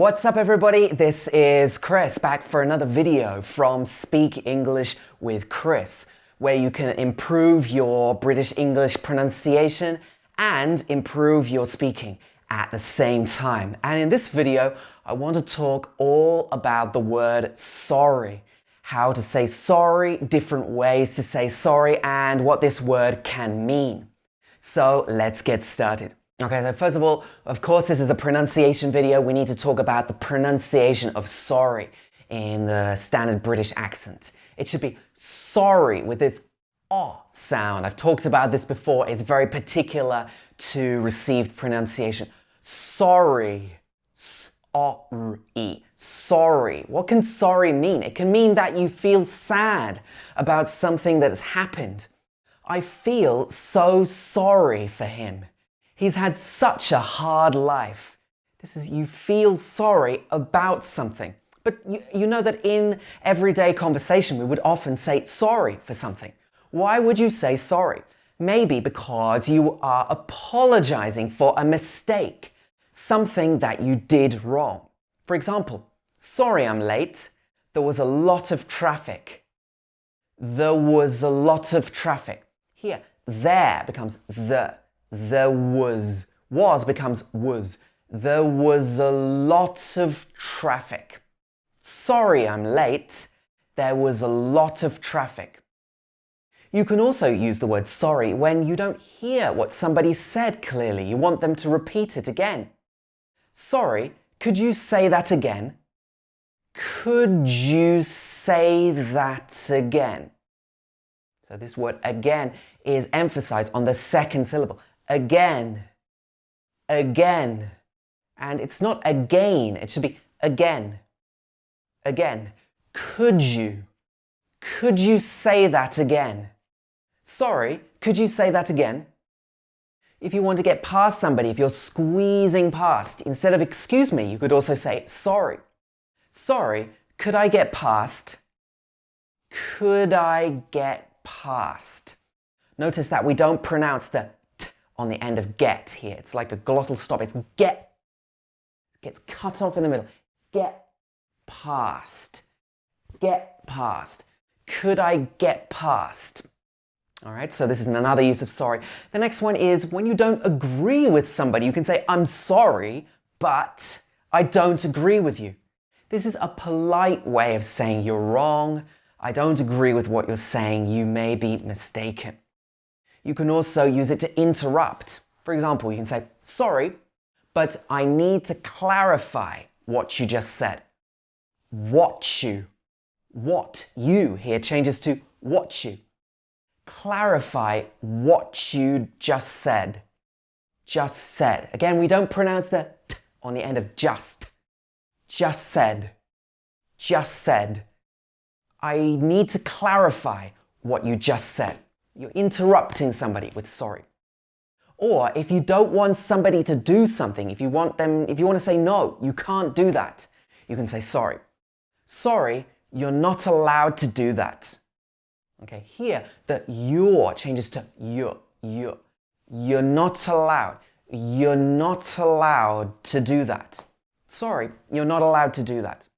What's up everybody? This is Chris back for another video from Speak English with Chris, where you can improve your British English pronunciation and improve your speaking at the same time. And in this video, I want to talk all about the word sorry, how to say sorry, different ways to say sorry, and what this word can mean. So let's get started. Okay, so first of all, of course, this is a pronunciation video. We need to talk about the pronunciation of sorry in the standard British accent. It should be sorry with its O sound. I've talked about this before. It's very particular to received pronunciation. Sorry. S-O-R-E. Sorry. What can sorry mean? It can mean that you feel sad about something that has happened. I feel so sorry for him. He's had such a hard life. This is, you feel sorry about something. But you know that in everyday conversation, we would often say sorry for something. Why would you say sorry? Maybe because you are apologizing for a mistake, something that you did wrong. For example, sorry I'm late. There was a lot of traffic. There was a lot of traffic. Here, there becomes the. There was becomes was. There was a lot of traffic. Sorry I'm late. There was a lot of traffic. You can also use the word sorry when you don't hear what somebody said clearly. You want them to repeat it again. Sorry, could you say that again? Could you say that again? So this word again is emphasized on the second syllable. Again, again. And it's not again, it should be again, again. Could you say that again? Sorry, could you say that again? If you want to get past somebody, if you're squeezing past, instead of excuse me, you could also say sorry. Sorry, could I get past? Could I get past? Notice that we don't pronounce the t on the end of get here. It's like a glottal stop. It's get. It gets cut off in the middle. Get past. Get past. Could I get past? All right, so this is another use of sorry. The next one is when you don't agree with somebody, you can say, I'm sorry, but I don't agree with you. This is a polite way of saying you're wrong. I don't agree with what you're saying. You may be mistaken. You can also use it to interrupt. For example, you can say, sorry, but I need to clarify what you just said. What you here changes to what you. Clarify what you just said. Just said. Again, we don't pronounce the t on the end of just. Just said. Just said. I need to clarify what you just said. You're interrupting somebody with sorry. Or if you don't want somebody to do something, if you want to say no, you can't do that, you can say sorry. Sorry, you're not allowed to do that. Okay, here the you're changes to you're. You're not allowed. You're not allowed to do that. Sorry, you're not allowed to do that.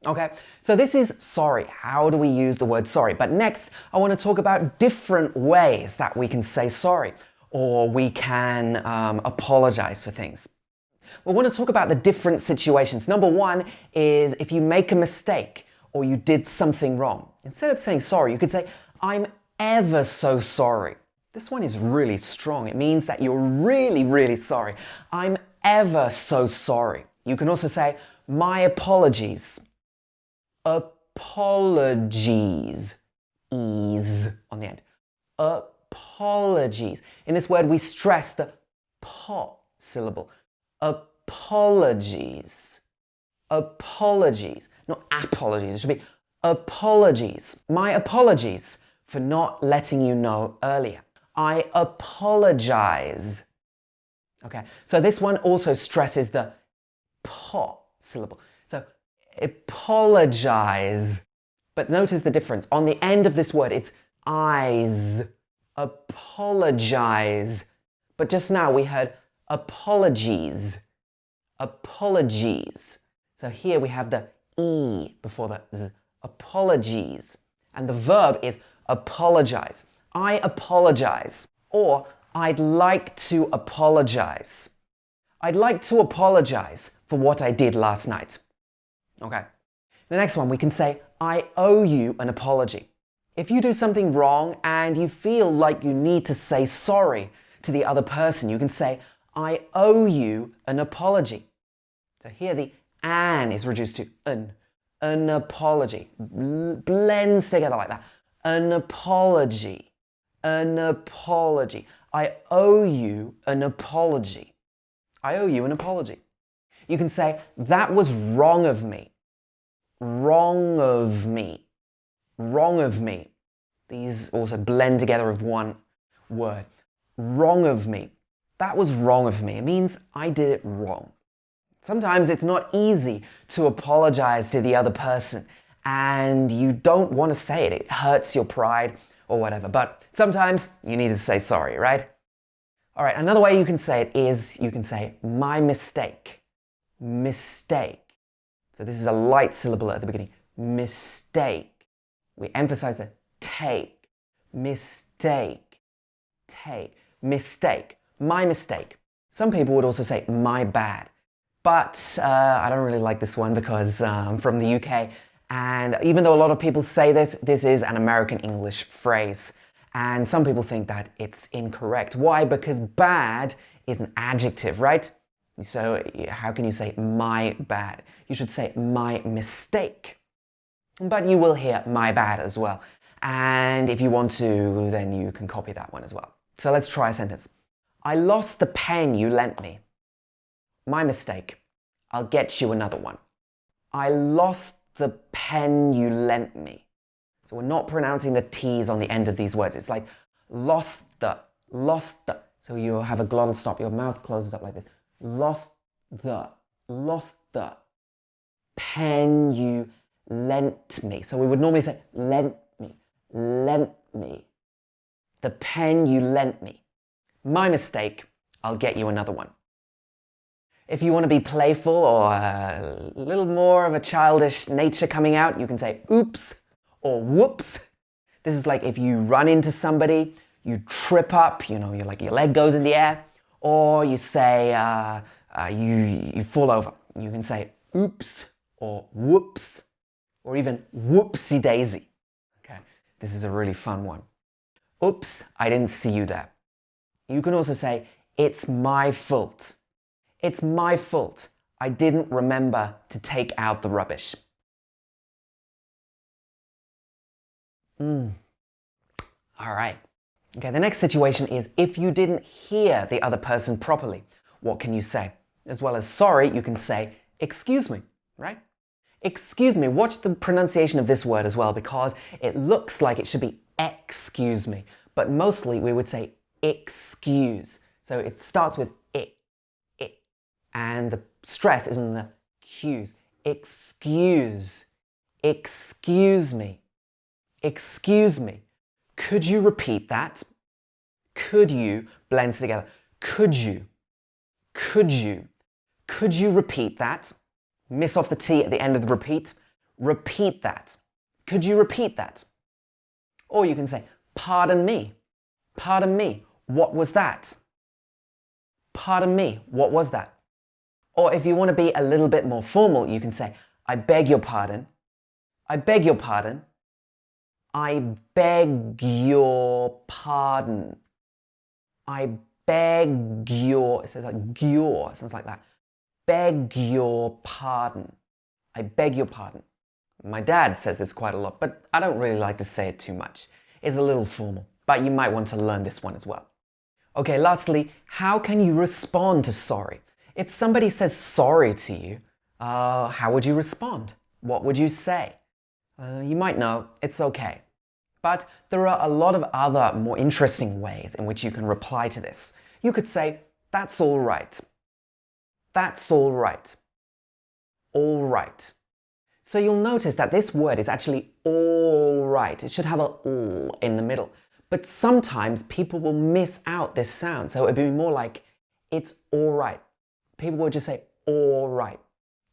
Okay, so this is sorry. How do we use the word sorry? But next, I want to talk about different ways that we can say sorry or we can apologize for things. We want to talk about the different situations. Number one is if you make a mistake or you did something wrong. Instead of saying sorry, you could say, I'm ever so sorry. This one is really strong. It means that you're really, really sorry. I'm ever so sorry. You can also say, my apologies. Apologies. Ease on the end. Apologies. In this word, we stress the po syllable. Apologies. Apologies. Not apologies. It should be apologies. My apologies for not letting you know earlier. I apologize. Okay, so this one also stresses the po syllable. So apologize. But notice the difference. On the end of this word, it's eyes. Apologize. But just now we heard apologies. Apologies. So here we have the E before the Z. Apologies. And the verb is apologize. I apologize. Or I'd like to apologize. I'd like to apologize for what I did last night. Okay. The next one, we can say, I owe you an apology. If you do something wrong and you feel like you need to say sorry to the other person, you can say, I owe you an apology. So here the an is reduced to an apology. Blends together like that. An apology. An apology. I owe you an apology. I owe you an apology. You can say, that was wrong of me. Wrong of me. Wrong of me. These also blend together of one word. Wrong of me. That was wrong of me. It means I did it wrong. Sometimes it's not easy to apologize to the other person and you don't want to say it. It hurts your pride or whatever. But sometimes you need to say sorry, right? All right, another way you can say it is you can say my mistake. Mistake. So this is a light syllable at the beginning. Mistake. We emphasize the take. Mistake. Take. Mistake. My mistake. Some people would also say my bad. But I don't really like this one because I'm from the UK. And even though a lot of people say this, this is an American English phrase. And some people think that it's incorrect. Why? Because bad is an adjective, right? So how can you say my bad? You should say my mistake. But you will hear my bad as well. And if you want to, then you can copy that one as well. So let's try a sentence. I lost the pen you lent me. My mistake. I'll get you another one. I lost the pen you lent me. So we're not pronouncing the T's on the end of these words. It's like lost the. So you have a glottal stop. Your mouth closes up like this. Lost the pen you lent me. So we would normally say lent me. The pen you lent me. My mistake. I'll get you another one. If you want to be playful or a little more of a childish nature coming out, you can say oops or whoops. This is like if you run into somebody, you trip up, you're like your leg goes in the air, or you say you fall over. You can say oops or whoops, or even whoopsie daisy. Okay, this is a really fun one. Oops, I didn't see you there. You can also say it's my fault. It's my fault. I didn't remember to take out the rubbish. All right. Okay, the next situation is if you didn't hear the other person properly, what can you say? As well as sorry, you can say excuse me, right? Excuse me. Watch the pronunciation of this word as well because it looks like it should be excuse me, but mostly we would say excuse. So it starts with it, and the stress is on the Q's. Excuse. Excuse me. Excuse me. Could you repeat that? Could you blends together? Could you? Could you? Could you repeat that? Miss off the T at the end of the repeat. Repeat that. Could you repeat that? Or you can say, pardon me. Pardon me. What was that? Pardon me. What was that? Or if you want to be a little bit more formal, you can say, I beg your pardon. I beg your pardon. I beg your pardon. I beg your, it says like your, sounds like that. Beg your pardon. I beg your pardon. My dad says this quite a lot, but I don't really like to say it too much. It's a little formal, but you might want to learn this one as well. Okay, lastly, how can you respond to sorry? If somebody says sorry to you, how would you respond? What would you say? You might know, it's okay. But there are a lot of other more interesting ways in which you can reply to this. You could say, that's all right. That's all right. All right. So you'll notice that this word is actually all right. It should have a all in the middle. But sometimes people will miss out this sound. So it'd be more like, it's all right. People would just say, all right.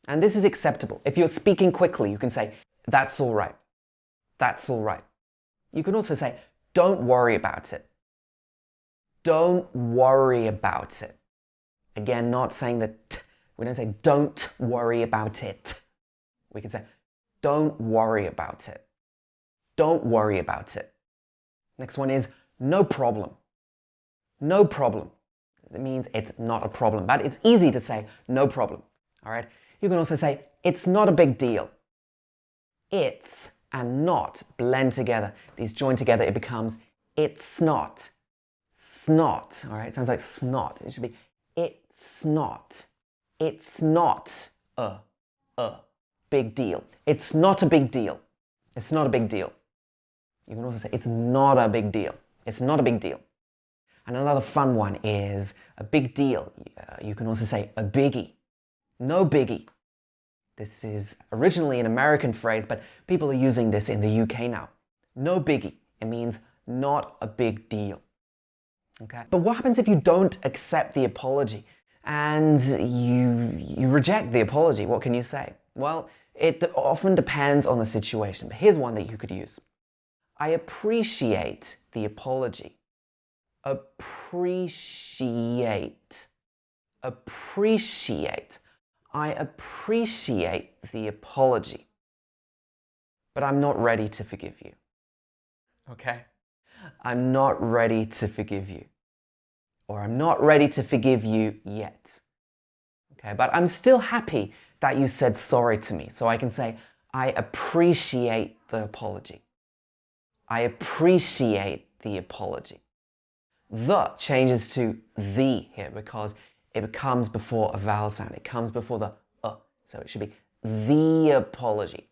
And this is acceptable. If you're speaking quickly, you can say, that's all right. That's all right. You can also say, don't worry about it. Don't worry about it. Again, not saying the t. We don't say, don't worry about it. We can say, don't worry about it. Don't worry about it. Next one is, no problem. No problem. It means it's not a problem, but it's easy to say, no problem. All right? You can also say, it's not a big deal. It's and not blend together. These join together, it becomes, it's not. Snot. All right? It sounds like snot. It should be, it's not. It's not a big deal. It's not a big deal. It's not a big deal. You can also say, it's not a big deal. It's not a big deal. And another fun one is a big deal. You can also say a biggie. No biggie. This is originally an American phrase, but people are using this in the UK now. No biggie. It means not a big deal. Okay? But what happens if you don't accept the apology and you reject the apology? What can you say? Well, it often depends on the situation, but here's one that you could use. I appreciate the apology. Appreciate. Appreciate. I appreciate the apology, but I'm not ready to forgive you. Okay? I'm not ready to forgive you. Or I'm not ready to forgive you yet. Okay? But I'm still happy that you said sorry to me. So I can say, I appreciate the apology. I appreciate the apology. The changes to the here because it comes before a vowel sound. It comes before the so it should be the apology.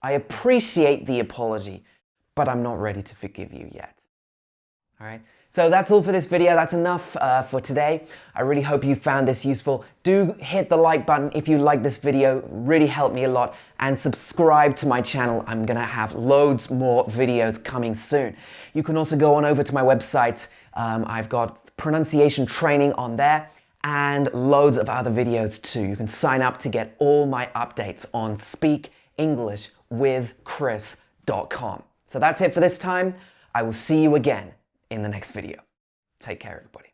I appreciate the apology, but I'm not ready to forgive you yet. All right? So that's all for this video. That's enough for today. I really hope you found this useful. Do hit the like button if you like this video. It really helped me a lot. And subscribe to my channel. I'm going to have loads more videos coming soon. You can also go on over to my website. I've got pronunciation training on there and loads of other videos too. You can sign up to get all my updates on speakenglishwithchris.com. So that's it for this time. I will see you again in the next video. Take care, everybody.